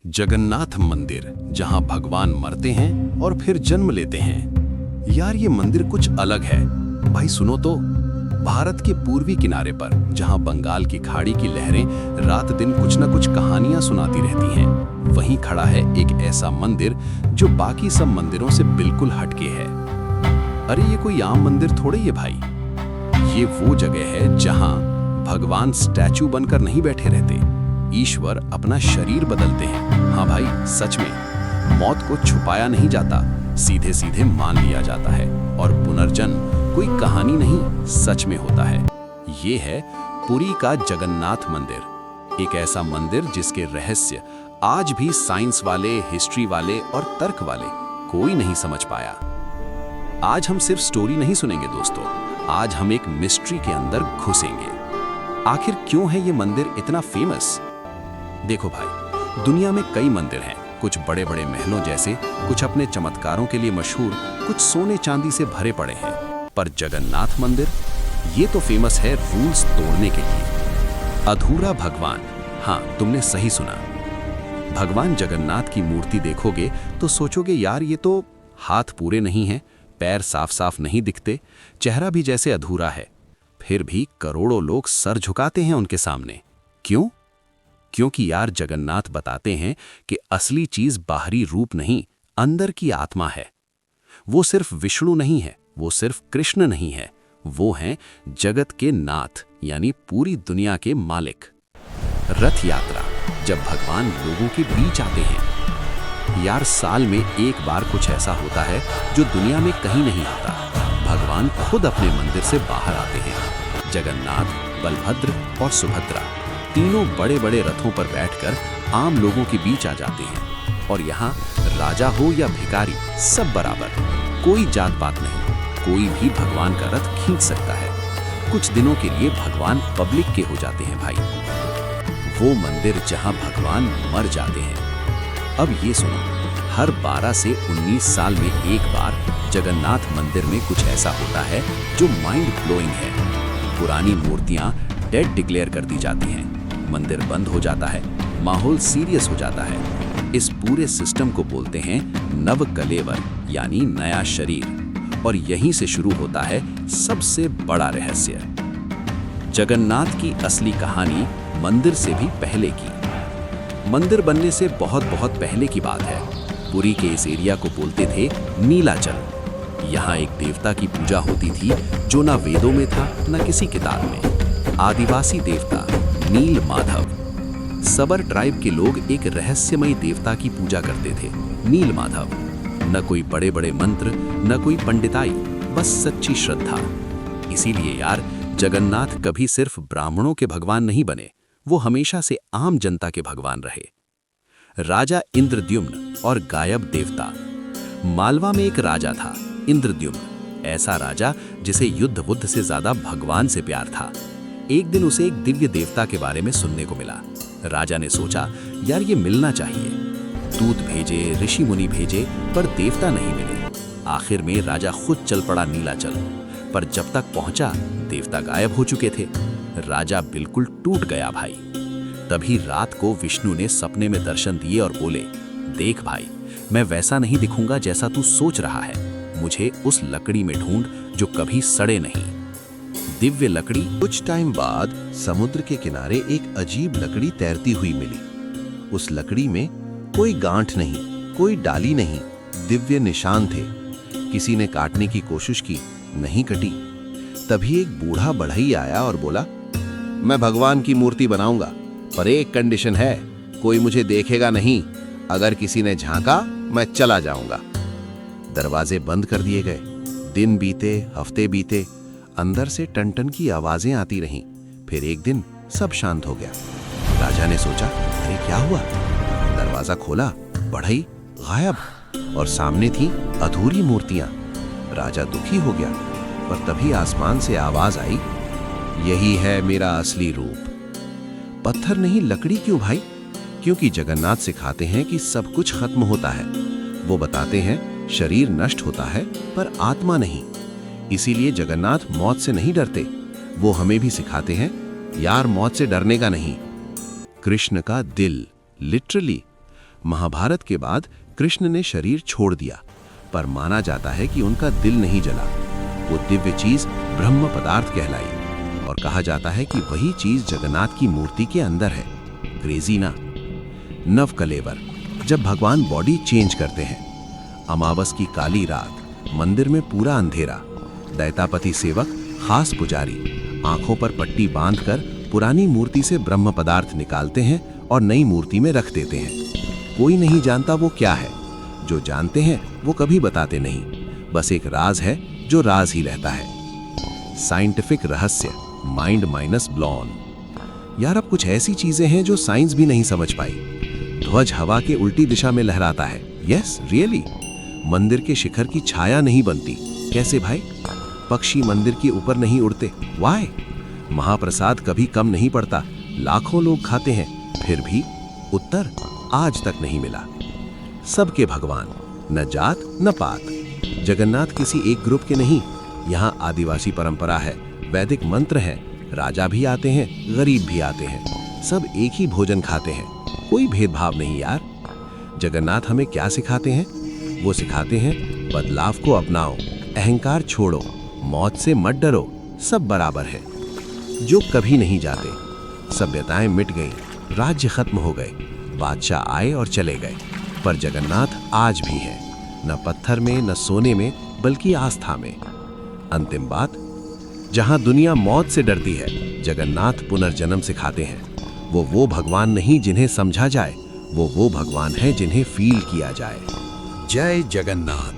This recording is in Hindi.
जगन्नाथ मंदिर, जहां भगवान मरते हैं और फिर जन्म लेते हैं। यार ये मंदिर कुछ अलग है भाई, सुनो तो। भारत के पूर्वी किनारे पर, जहां बंगाल की खाड़ी की लहरें रात दिन कुछ न कुछ कहानियां सुनाती रहती हैं, वहीं खड़ा है एक ऐसा मंदिर जो बाकी सब मंदिरों से बिल्कुल हटके है। अरे ये कोई आम मंदिर थोड़े ही है भाई, ये वो जगह है जहां भगवान स्टैचू बनकर नहीं बैठे रहते, ईश्वर अपना शरीर बदलते हैं। हाँ भाई, सच में मौत को छुपाया नहीं जाता, सीधे सीधे मान लिया जाता है, और पुनर्जन्म कोई कहानी नहीं, सच में होता है। ये है पुरी का जगन्नाथ मंदिर, एक ऐसा मंदिर जिसके रहस्य आज भी साइंस वाले, हिस्ट्री वाले और तर्क वाले कोई नहीं समझ पाया। आज हम सिर्फ स्टोरी नहीं सुनेंगे दोस्तों, आज हम एक मिस्ट्री के अंदर घुसेंगे। आखिर क्यों है ये मंदिर इतना फेमस? देखो भाई, दुनिया में कई मंदिर हैं, कुछ बड़े बड़े महलों जैसे, कुछ अपने चमत्कारों के लिए मशहूर, कुछ सोने चांदी से भरे पड़े हैं। पर जगन्नाथ मंदिर, ये तो फेमस है रूल्स तोड़ने के लिए। अधूरा भगवान, हाँ तुमने सही सुना। भगवान जगन्नाथ की मूर्ति देखोगे तो सोचोगे यार ये तो हाथ पूरे नहीं हैं, पैर साफ साफ नहीं दिखते, चेहरा भी जैसे अधूरा है। फिर भी करोड़ों लोग सर झुकाते हैं उनके सामने। क्यों? क्योंकि यार जगन्नाथ बताते हैं कि असली चीज बाहरी रूप नहीं, अंदर की आत्मा है। वो सिर्फ विष्णु नहीं है, वो सिर्फ कृष्ण नहीं है, वो हैं जगत के नाथ, यानी पूरी दुनिया के मालिक। रथ यात्रा, जब भगवान लोगों के बीच आते हैं, यार साल में एक बार कुछ ऐसा होता है जो दुनिया में कहीं नहीं होता। भगवान खुद अपने मंदिर से बाहर आते हैं। जगन्नाथ, बलभद्र और सुभद्रा तीनों बड़े बड़े रथों पर बैठकर आम लोगों के बीच आ जाते हैं। और यहाँ राजा हो या भिखारी, सब बराबर, कोई जात पात नहीं, कोई भी भगवान का रथ खींच सकता है। कुछ दिनों के लिए भगवान पब्लिक के हो जाते हैं भाई, वो मंदिर जहाँ भगवान मर जाते हैं। अब ये सुनो, हर 12 से 19 साल में एक बार जगन्नाथ मंदिर में कुछ ऐसा होता है जो माइंड ब्लोइंग है। पुरानी मूर्तियां डेड डिक्लेयर कर दी जाती हैं, मंदिर बंद हो जाता है, माहौल सीरियस हो जाता है। इस पूरे सिस्टम को बोलते हैं नव कलेवर, यानी नया शरीर। और यहीं से शुरू होता है सबसे बड़ा रहस्य। जगन्नाथ की असली कहानी मंदिर से भी पहले की। मंदिर बनने से बहुत बहुत पहले की बात है। पुरी के इस एरिया को बोलते थे नीलाचल। यहाँ एक देवता की पूजा होती थी जो ना वेदों में था, ना किसी किताब में। आदिवासी देवता नील माधव। सबर ट्राइब के लोग एक रहस्यमयी देवता की पूजा करते थे, नील माधव। न कोई बड़े बड़े मंत्र, न कोई पंडिताई, बस सच्ची श्रद्धा। इसीलिए यार जगन्नाथ कभी सिर्फ ब्राह्मणों के भगवान नहीं बने, वो हमेशा से आम जनता के भगवान रहे। राजा इंद्रद्युम्न और गायब देवता। मालवा में एक राजा था, इंद्रद्युम्न, ऐसा राजा जिसे युद्ध बुद्ध से ज्यादा भगवान से प्यार था। एक दिन उसे एक दिव्य देवता के बारे में सुनने को मिला। राजा ने सोचा यार ये मिलना चाहिए। दूत भेजे, ऋषि मुनि भेजे, पर देवता नहीं मिले। आखिर में राजा खुद चल पड़ा नीलाचल, पर जब तक पहुंचा देवता गायब हो चुके थे। राजा बिल्कुल टूट गया भाई। तभी रात को विष्णु ने सपने में दर्शन दिए और बोले, देख भाई, मैं वैसा नहीं दिखूंगा जैसा तू सोच रहा है। मुझे उस लकड़ी में ढूंढ जो कभी सड़े नहीं। दिव्य लकड़ी। कुछ टाइम बाद समुद्र के किनारे एक अजीब लकड़ी तैरती हुई मिली। उस लकड़ी में कोई गांठ नहीं, कोई डाली नहीं, दिव्य निशान थे। किसी ने काटने की कोशिश की, नहीं कटी। तभी एक बूढ़ा बढ़ई आया और बोला, मैं भगवान की मूर्ति बनाऊंगा, पर एक कंडीशन है, कोई मुझे देखेगा नहीं। अगर किसी ने झांका मैं चला जाऊंगा। दरवाजे बंद कर दिए गए। दिन बीते, हफ्ते बीते, अंदर से टन टन की आवाजें आती रहीं। फिर एक दिन सब शांत हो गया। राजा ने सोचा, अरे क्या हुआ? दरवाजा खोला, बढ़ई गायब, और सामने थी अधूरी मूर्तियां। राजा दुखी हो गया, पर तभी आसमान से आवाज आई, यही है मेरा असली रूप। पत्थर नहीं, लकड़ी क्यों भाई? क्योंकि जगन्नाथ सिखाते हैं कि सब कुछ खत्म होता है। वो बताते हैं शरीर नष्ट होता है पर आत्मा नहीं। इसीलिए जगन्नाथ मौत से नहीं डरते। वो हमें भी सिखाते हैं यार, मौत से डरने का नहीं। कृष्ण का दिल, लिटरली महाभारत के बाद कृष्ण ने शरीर छोड़ दिया, पर माना जाता है कि उनका दिल नहीं जला। वो दिव्य चीज ब्रह्म पदार्थ कहलाई और कहा जाता है कि वही चीज जगन्नाथ की मूर्ति के अंदर है। क्रेजी ना? नवकलेवर, जब भगवान बॉडी चेंज करते हैं। अमावस की काली रात, मंदिर में पूरा अंधेरा। दैतापति सेवक, खास पुजारी, आंखों पर पट्टी बांधकर पुरानी मूर्ति से ब्रह्म पदार्थ निकालते हैं और नई मूर्ति में रख देते हैं। कोई नहीं जानता वो क्या है। जो जानते हैं वो कभी बताते नहीं, बस एक राज है जो राज ही रहता है। साइंटिफिक रहस्य, माइंड माइनस ब्लॉन। यार, अब कुछ ऐसी चीजें हैं जो साइंस भी नहीं समझ पाई। ध्वज हवा के उल्टी दिशा में लहराता है। Yes, really. मंदिर के शिखर की छाया नहीं बनती। कैसे भाई? पक्षी मंदिर के ऊपर नहीं उड़ते। वाई? महाप्रसाद कभी कम नहीं पड़ता, लाखों लोग खाते हैं, फिर भी उत्तर आज तक नहीं मिला। सबके भगवान, न जात न पात। जगन्नाथ किसी एक ग्रुप के नहीं। यहाँ आदिवासी परंपरा है, वैदिक मंत्र है, राजा भी आते हैं, गरीब भी आते हैं, सब एक ही भोजन खाते हैं, कोई भेदभाव नहीं यार। जगन्नाथ हमें क्या सिखाते हैं? वो सिखाते हैं बदलाव को अपनाओ, अहंकार छोड़ो, मौत से मत डरो, सब बराबर है। जो कभी नहीं जाते। सभ्यताएं मिट गईं, राज्य खत्म हो गए, बादशाह आए और चले गए, पर जगन्नाथ आज भी है, न पत्थर में न सोने में, बल्कि आस्था में। अंतिम बात, जहां दुनिया मौत से डरती है, जगन्नाथ पुनर्जन्म सिखाते हैं। वो भगवान नहीं जिन्हें समझा जाए, वो भगवान है जिन्हें फील किया जाए। जय जगन्नाथ।